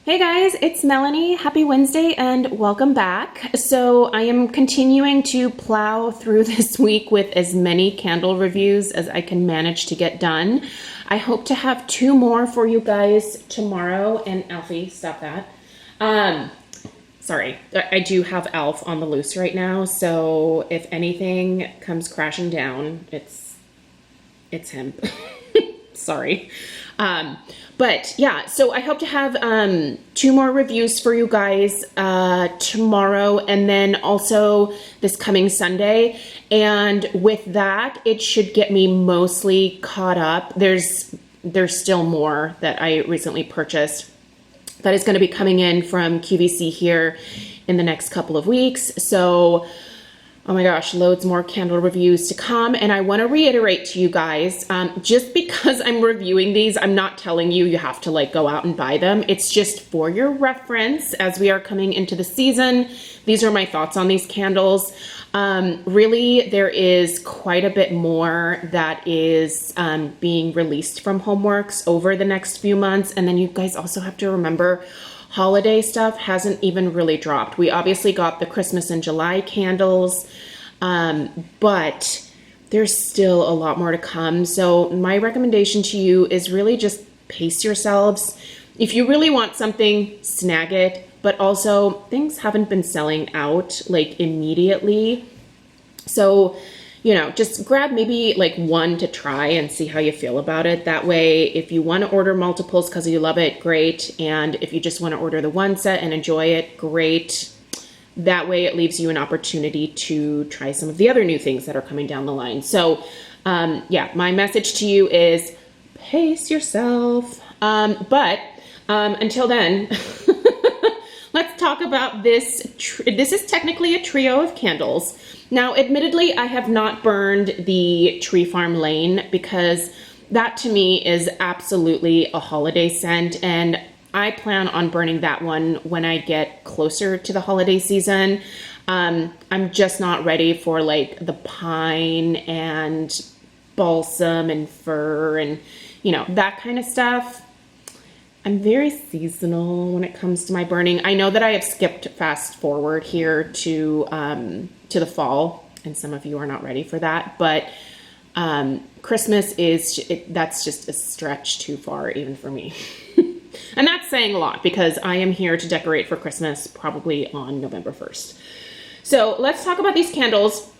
Hey guys, it's Melanie. Happy Wednesday and welcome back. So I am continuing to plow through this week with as many candle reviews as I can manage to get done. I hope to have 2 more for you guys tomorrow. And Alfie, stop that. Sorry, I do have Alf on the loose right now. So if anything comes crashing down, it's him. Sorry. But yeah, so I hope to have 2 more reviews for you guys tomorrow and then also this coming Sunday. And with that, it should get me mostly caught up. There's still more that I recently purchased that is going to be coming in from QVC here in the next couple of weeks. So oh my gosh, loads more candle reviews to come. And I want to reiterate to you guys, just because I'm reviewing these, I'm not telling you have to like go out and buy them. It's just for your reference as we are coming into the season. These are my thoughts on these candles. Really, there is quite a bit more that is being released from Homeworx over the next few months. And then you guys also have to remember, holiday stuff hasn't even really dropped. We obviously got the Christmas and July candles, but there's still a lot more to come. So my recommendation to you is really just pace yourselves. If you really want something, snag it, but also things haven't been selling out like immediately. So, you know, just grab maybe like 1 to try and see how you feel about it. That way, if you want to order multiples because you love it, great. And if you just want to order the 1 set and enjoy it, great. That way it leaves you an opportunity to try some of the other new things that are coming down the line. So yeah, my message to you is pace yourself. But until then, let's talk about this. This is technically a trio of candles. Now, admittedly, I have not burned the Tree Farm Lane because that to me is absolutely a holiday scent, and I plan on burning that one when I get closer to the holiday season. I'm just not ready for like the pine and balsam and fir and, you know, that kind of stuff. I'm very seasonal when it comes to my burning. I know that I have skipped fast forward here to the fall, and some of you are not ready for that, but Christmas that's just a stretch too far even for me. And that's saying a lot because I am here to decorate for Christmas probably on November 1st. So let's talk about these candles.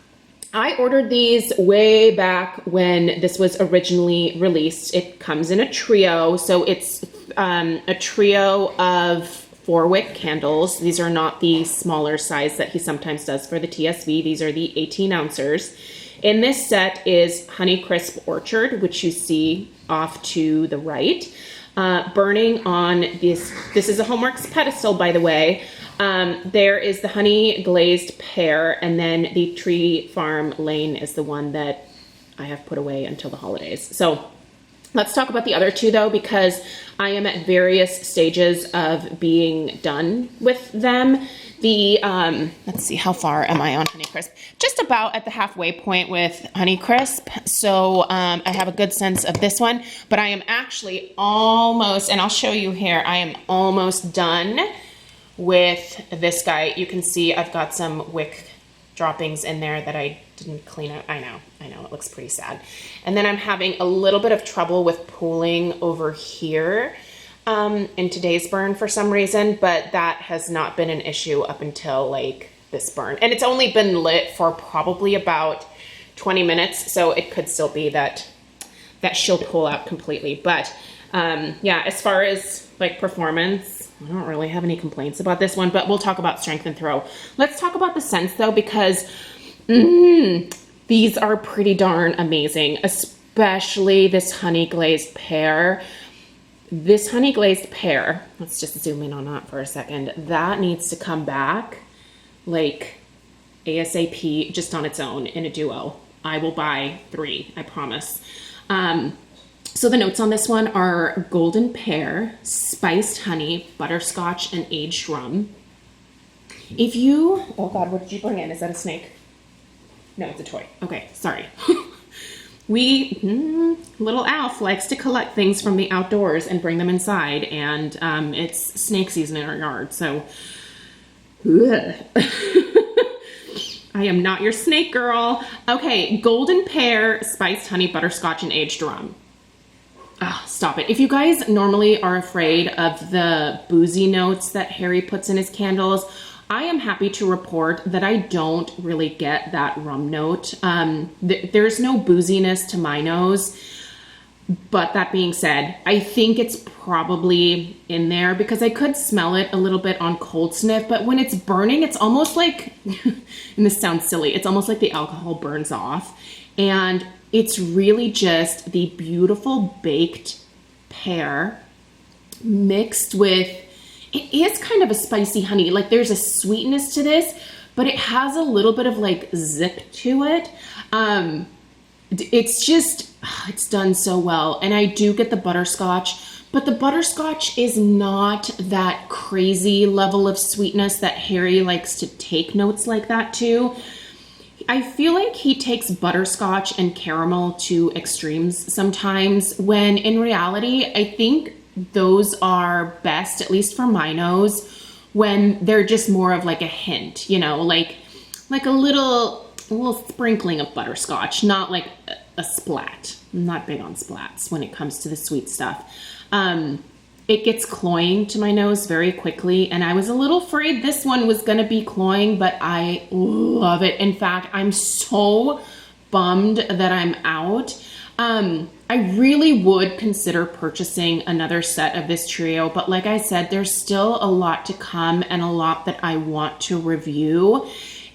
I ordered these way back when this was originally released. It comes in a trio, so it's a trio of 4-wick candles. These are not the smaller size that he sometimes does for the TSV. These are the 18 ouncers. In this set is Honeycrisp Orchard, which you see off to the right. Burning on this is a Homeworx pedestal, by the way. There is the Honey Glazed Pear, and then the Tree Farm Lane is the one that I have put away until the holidays. So let's talk about the other 2 though, because I am at various stages of being done with them. Let's see, how far am I on Honeycrisp? Just about at the halfway point with Honeycrisp. So I have a good sense of this one, but I am actually almost, and I'll show you here, I am almost done with this guy. You can see I've got some wick droppings in there that I didn't clean up. I know, it looks pretty sad. And then I'm having a little bit of trouble with pooling over here in today's burn for some reason, but that has not been an issue up until like this burn. And it's only been lit for probably about 20 minutes, so it could still be that she'll pull out completely. But yeah, as far as like performance, I don't really have any complaints about this one, but we'll talk about strength and throw. Let's talk about the scents though, because these are pretty darn amazing, especially this Honey Glazed Pear. This Honey Glazed Pear, let's just zoom in on that for a second. That needs to come back like ASAP just on its own in a duo. I will buy 3, I promise. So the notes on this one are golden pear, spiced honey, butterscotch, and aged rum. If you, oh God, what did you bring in? Is that a snake? No, it's a toy. Okay, sorry. Little Alf likes to collect things from the outdoors and bring them inside, and it's snake season in our yard, so I am not your snake girl. Okay, Golden Pear, spiced honey, butterscotch, and aged rum. Oh, stop it. If you guys normally are afraid of the boozy notes that Harry puts in his candles, I am happy to report that I don't really get that rum note. There's no booziness to my nose. But that being said, I think it's probably in there because I could smell it a little bit on cold sniff, but when it's burning, it's almost like, and this sounds silly, it's almost like the alcohol burns off. And it's really just the beautiful baked pear mixed with, it is kind of a spicy honey. Like there's a sweetness to this, but it has a little bit of like zip to it. It's just, it's done so well. And I do get the butterscotch, but the butterscotch is not that crazy level of sweetness that Harry likes to take notes like that to. I feel like he takes butterscotch and caramel to extremes sometimes, when in reality, I think those are best, at least for my nose, when they're just more of like a hint, you know, like a little sprinkling of butterscotch, not like a splat. I'm not big on splats when it comes to the sweet stuff. It gets cloying to my nose very quickly, and I was a little afraid this one was going to be cloying, but I love it. In fact, I'm so bummed that I'm out. I really would consider purchasing another set of this trio, but like I said, there's still a lot to come and a lot that I want to review.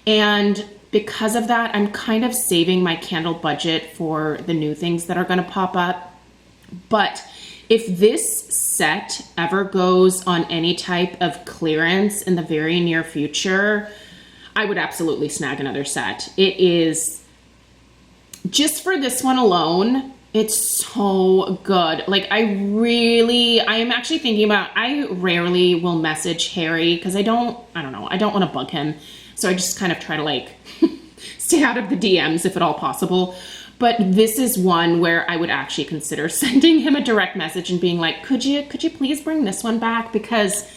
And because of that, I'm kind of saving my candle budget for the new things that are going to pop up. But if this set ever goes on any type of clearance in the very near future, I would absolutely snag another set. It is, just for this one alone, it's so good. Like I am actually thinking about, I rarely will message Harry because I don't want to bug him. So I just kind of try to like stay out of the DMs if at all possible. But this is one where I would actually consider sending him a direct message and being like, could you please bring this one back? Because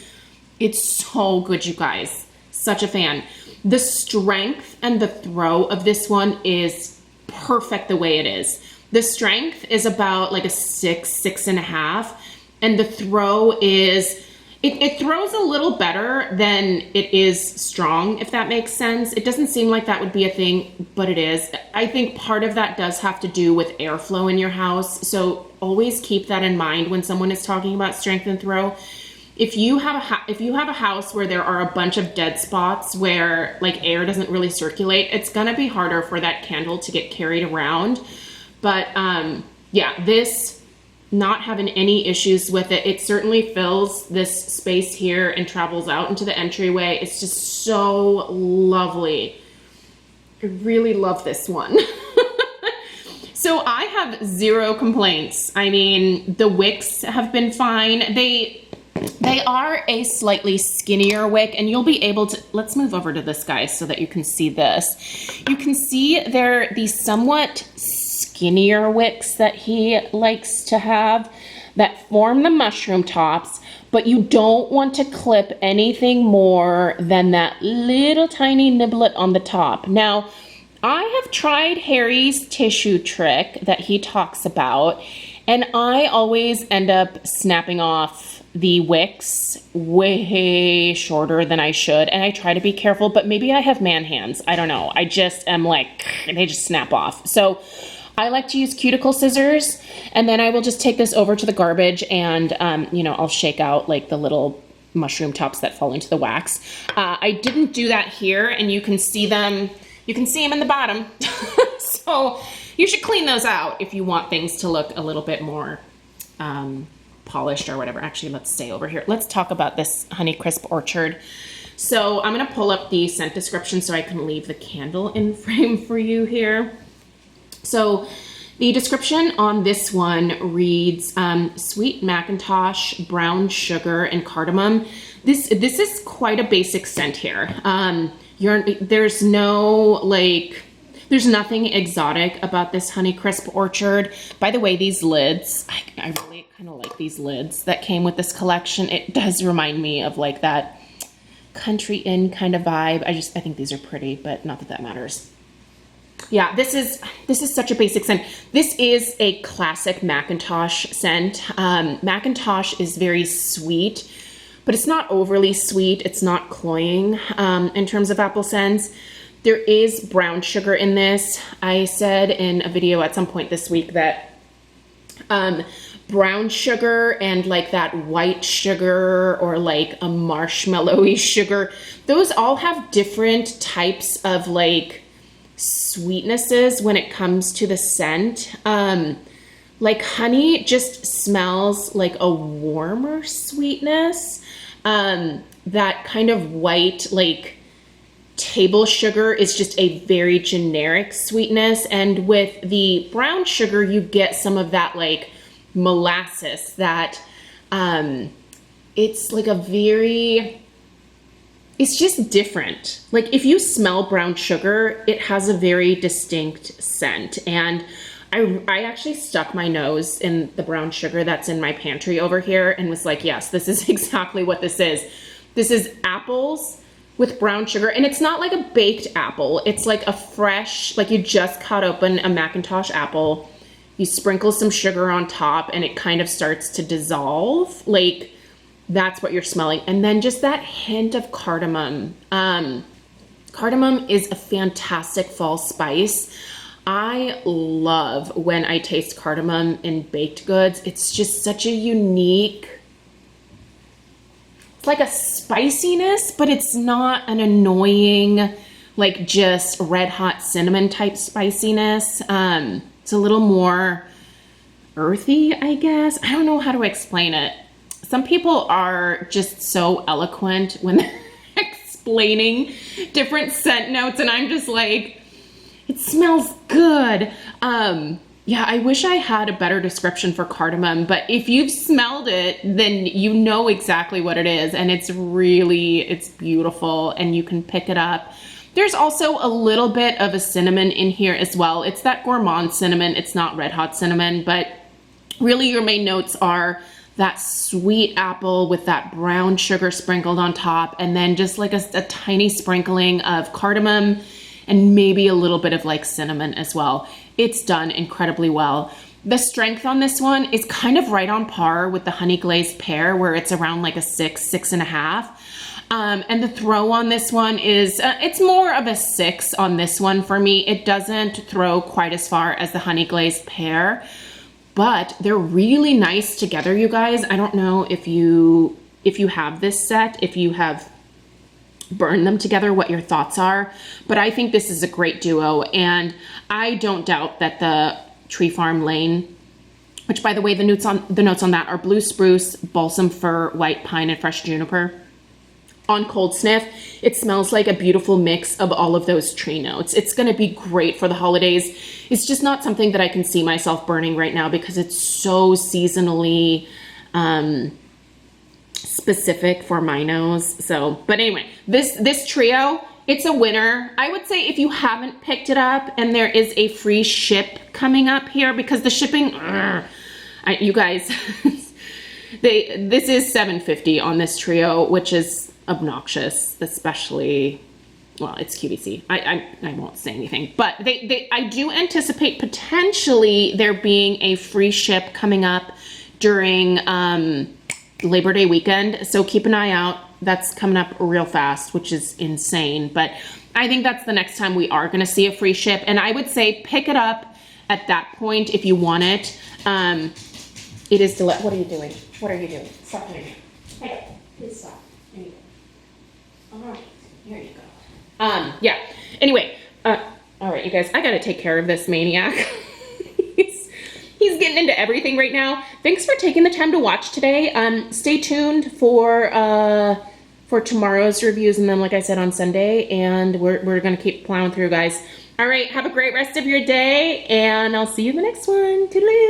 it's so good, you guys. Such a fan. The strength and the throw of this one is perfect the way it is. The strength is about like a 6.5, and the throw is, it throws a little better than it is strong, if that makes sense. It doesn't seem like that would be a thing, but it is. I think part of that does have to do with airflow in your house. So always keep that in mind when someone is talking about strength and throw. If you have a house where there are a bunch of dead spots where like air doesn't really circulate, it's gonna be harder for that candle to get carried around. But yeah, this, not having any issues with it. It certainly fills this space here and travels out into the entryway. It's just so lovely. I really love this one. So I have zero complaints. I mean, the wicks have been fine. They are a slightly skinnier wick, and you'll be able to, let's move over to this guy so that you can see this. You can see they're the somewhat skinnier wicks that he likes to have that form the mushroom tops, but you don't want to clip anything more than that little tiny niblet on the top. Now, I have tried Harry's tissue trick that he talks about, and I always end up snapping off the wicks way shorter than I should, and I try to be careful, but maybe I have man hands. I don't know. I just am like, they just snap off. So I like to use cuticle scissors, and then I will just take this over to the garbage and, I'll shake out like the little mushroom tops that fall into the wax. I didn't do that here, and you can see them in the bottom. So you should clean those out if you want things to look a little bit more polished or whatever. Actually, let's stay over here. Let's talk about this Honeycrisp orchard. So I'm going to pull up the scent description so I can leave the candle in frame for you here. So the description on this one reads, sweet Macintosh, brown sugar, and cardamom. This is quite a basic scent here. There's no like, There's nothing exotic about this Honeycrisp orchard. By the way, these lids, I really kind of like these lids that came with this collection. It does remind me of like that country inn kind of vibe. I think these are pretty, but not that that matters. Yeah, this is such a basic scent. This is a classic McIntosh scent. McIntosh is very sweet, but it's not overly sweet. It's not cloying in terms of apple scents. There is brown sugar in this. I said in a video at some point this week that brown sugar and like that white sugar or like a marshmallowy sugar, those all have different types of like sweetnesses when it comes to the scent. Like honey just smells like a warmer sweetness. That kind of white like table sugar is just a very generic sweetness, and with the brown sugar you get some of that like molasses that it's like a very, it's just different. Like if you smell brown sugar, it has a very distinct scent. And I actually stuck my nose in the brown sugar that's in my pantry over here and was like, yes, this is exactly what this is. This is apples with brown sugar, and it's not like a baked apple. It's like a fresh, like you just cut open a McIntosh apple, you sprinkle some sugar on top, and it kind of starts to dissolve. Like that's what you're smelling. And then just that hint of cardamom. Cardamom is a fantastic fall spice. I love when I taste cardamom in baked goods. It's just such a unique, it's like a spiciness, but it's not an annoying, like just red hot cinnamon type spiciness. It's a little more earthy, I guess. I don't know how to explain it. Some people are just so eloquent when they're explaining different scent notes, and I'm just like, it smells good. Yeah, I wish I had a better description for cardamom, but if you've smelled it, then you know exactly what it is, and it's beautiful, and you can pick it up. There's also a little bit of a cinnamon in here as well. It's that gourmand cinnamon. It's not red hot cinnamon, but really your main notes are that sweet apple with that brown sugar sprinkled on top, and then just like a tiny sprinkling of cardamom and maybe a little bit of like cinnamon as well. It's done incredibly well. The strength on this one is kind of right on par with the Honey Glazed Pear, where it's around like a 6.5. And the throw on this one is, it's more of a 6 on this one for me. It doesn't throw quite as far as the Honey Glazed Pear, but they're really nice together, you guys. I don't know if you have this set, if you have burned them together, what your thoughts are, but I think this is a great duo, and I don't doubt that the Tree Farm Lane, which by the way, the notes on that are blue spruce, balsam fir, white pine, and fresh juniper. On cold sniff, it smells like a beautiful mix of all of those tree notes. It's going to be great for the holidays. It's just not something that I can see myself burning right now because it's so seasonally specific for my nose. So, but anyway, this trio, it's a winner. I would say if you haven't picked it up, and there is a free ship coming up here, because the shipping, you guys, this is $7.50 on this trio, which is obnoxious, especially, well, it's QVC. I won't say anything, but I do anticipate potentially there being a free ship coming up during Labor Day weekend, so keep an eye out. That's coming up real fast, which is insane, but I think that's the next time we are going to see a free ship, and I would say pick it up at that point if you want it. It is delicious. What are you doing? What are you doing? Stop doing it. Hey, please stop. There you go. All right, here you go. Yeah, anyway, all right, you guys, I gotta take care of this maniac. He's getting into everything right now. Thanks for taking the time to watch today. Stay tuned for tomorrow's reviews, and then, like I said, on Sunday, and we're gonna keep plowing through, guys. All right, have a great rest of your day, and I'll see you in the next one. Toodaloo.